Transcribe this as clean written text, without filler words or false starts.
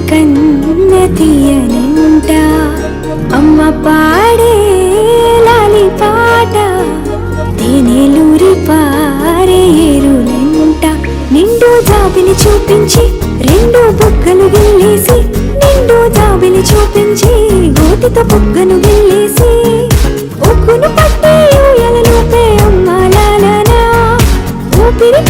కన్న తీయనంట అమ్మ పాడే లాలి పాట తేనెలూరి పారే ఏరులంట నిండు జాబిలి చూపించి రెండు బుగ్గలు గిల్లేసి నిండు జాబిలి చూపించి గోటితో బుగ్గను గిల్లేసి ఉగ్గును పట్టి ఊయలలోపే అమ్మ లాలనా ఊపిరి